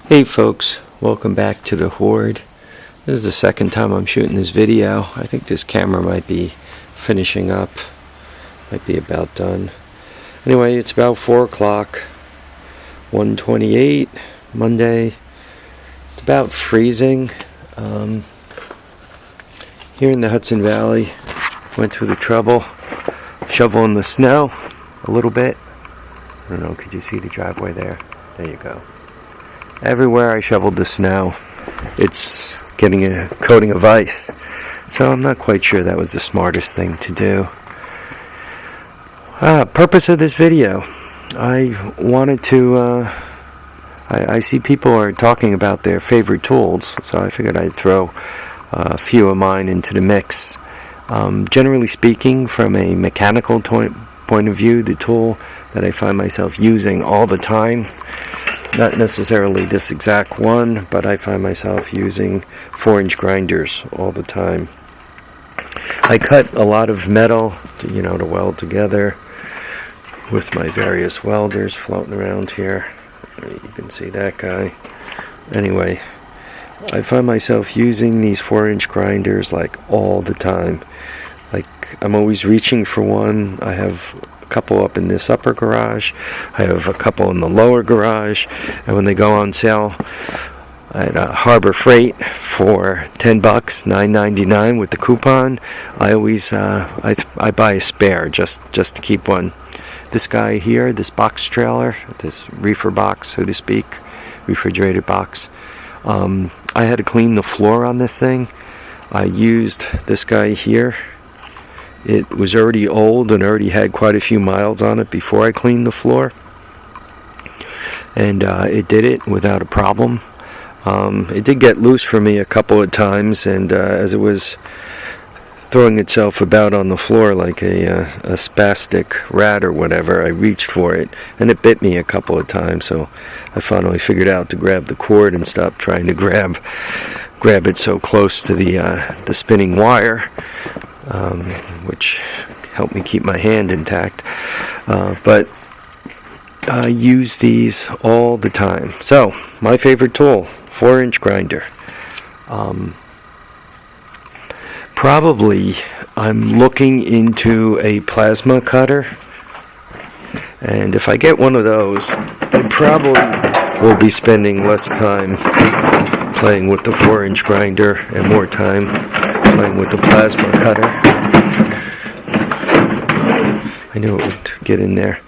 Hey folks, welcome back to the Horde. This is the second time I'm shooting this video. I think this camera might be finishing up, might be about done. Anyway, it's about 4 o'clock, 1:28, Monday. It's about freezing. Here in the Hudson Valley, went through the trouble shoveling the snow a little bit. I don't know, could you see the driveway there? There you go. Everywhere I shoveled the snow, it's getting a coating of ice. So I'm not quite sure that was the smartest thing to do. Purpose of this video. I wanted to, I see people are talking about their favorite tools, so I figured I'd throw a few of mine into the mix. Generally speaking, from a mechanical point of view, the tool that I find myself using all the time, not necessarily this exact one, but I find myself using 4-inch grinders all the time. I cut a lot of metal to weld together with my various welders floating around here. You can see that guy. Anyway, I find myself using these 4-inch grinders like all the time. Like, I'm always reaching for one. I have a couple up in this upper garage. I have a couple in the lower garage. And when they go on sale at Harbor Freight for $10, $9.99 with the coupon, I always I buy a spare just to keep one. This guy here, this box trailer, this reefer box, so to speak, refrigerated box. I had to clean the floor on this thing. I used this guy here. It was already old and already had quite a few miles on it before I cleaned the floor. And it did it without a problem. It did get loose for me a couple of times, and as it was throwing itself about on the floor like a spastic rat or whatever, I reached for it, and it bit me a couple of times, so I finally figured out to grab the cord and stop trying to grab it so close to the spinning wire, which helped me keep my hand intact. But I use these all the time. So, my favorite tool, 4-inch grinder. Probably I'm looking into a plasma cutter, and if I get one of those, I probably will be spending less time playing with the 4-inch grinder and more time playing with the plasma cutter. I knew it would get in there.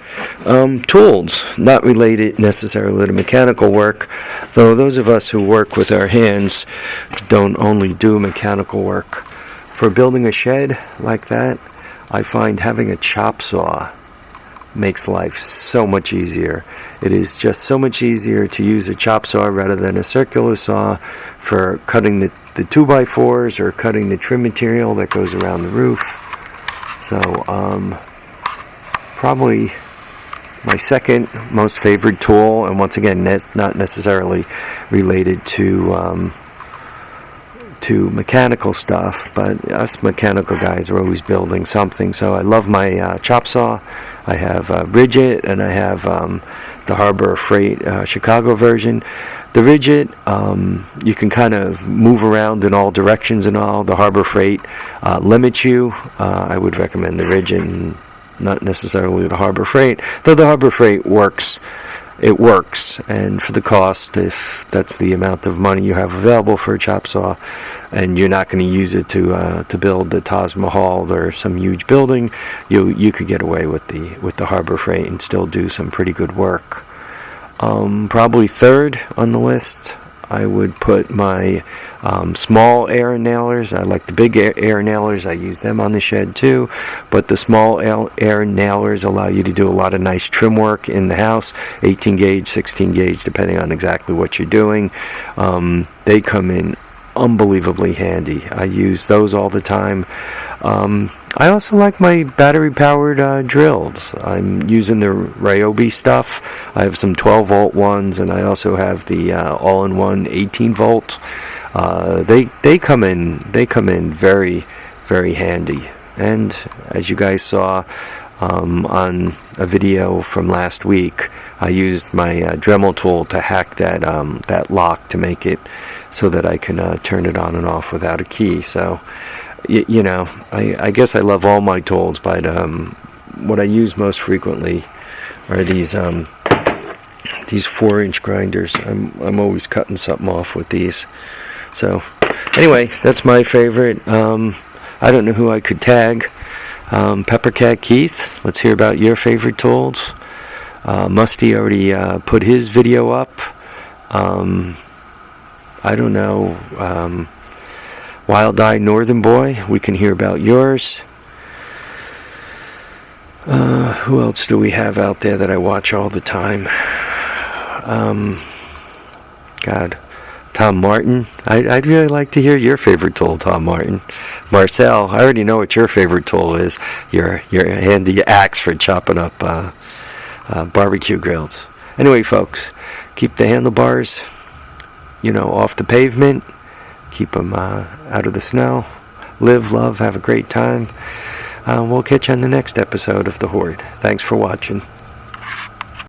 Tools, not related necessarily to mechanical work, though those of us who work with our hands don't only do mechanical work. For building a shed like that, I find having a chop saw makes life so much easier. It is just so much easier to use a chop saw rather than a circular saw for cutting the 2x4s or cutting the trim material that goes around the roof. So, probably my second most favorite tool, and once again, not necessarily related to mechanical stuff, but us mechanical guys are always building something. So I love my chop saw. I have Ridgit, and I have the Harbor Freight Chicago version. The Ridgit, you can kind of move around in all directions and all. The Harbor Freight limits you. I would recommend the Ridgit, and not necessarily the Harbor Freight, though the Harbor Freight works. It works, and for the cost, if that's the amount of money you have available for a chop saw, and you're not going to use it to build the Taj Mahal or some huge building, you could get away with the Harbor Freight and still do some pretty good work. Probably third on the list, I would put my small air nailers. I like the big air nailers. I use them on the shed too. But the small air nailers allow you to do a lot of nice trim work in the house. 18 gauge, 16 gauge, depending on exactly what you're doing. They come in unbelievably handy. I use those all the time. I also like my battery-powered drills. I'm using the Ryobi stuff. I have some 12-volt ones, and I also have the all-in-one 18-volt. They come in very, very handy. And as you guys saw, on a video from last week. I used my Dremel tool to hack that lock to make it so that I can turn it on and off without a key. So, I guess I love all my tools, but what I use most frequently are these 4-inch grinders. I'm always cutting something off with these. So, anyway, that's my favorite. I don't know who I could tag. Peppercat Keith, let's hear about your favorite tools. Musty already put his video up. I don't know. Wild Eye Northern Boy, we can hear about yours. Who else do we have out there that I watch all the time? Tom Martin. I'd really like to hear your favorite tool, Tom Martin. Marcel, I already know what your favorite tool is. Your handy axe for chopping up barbecue grills. Anyway, folks, keep the handlebars, off the pavement. Keep them out of the snow. Live, love, have a great time. We'll catch you on the next episode of The Horde. Thanks for watching.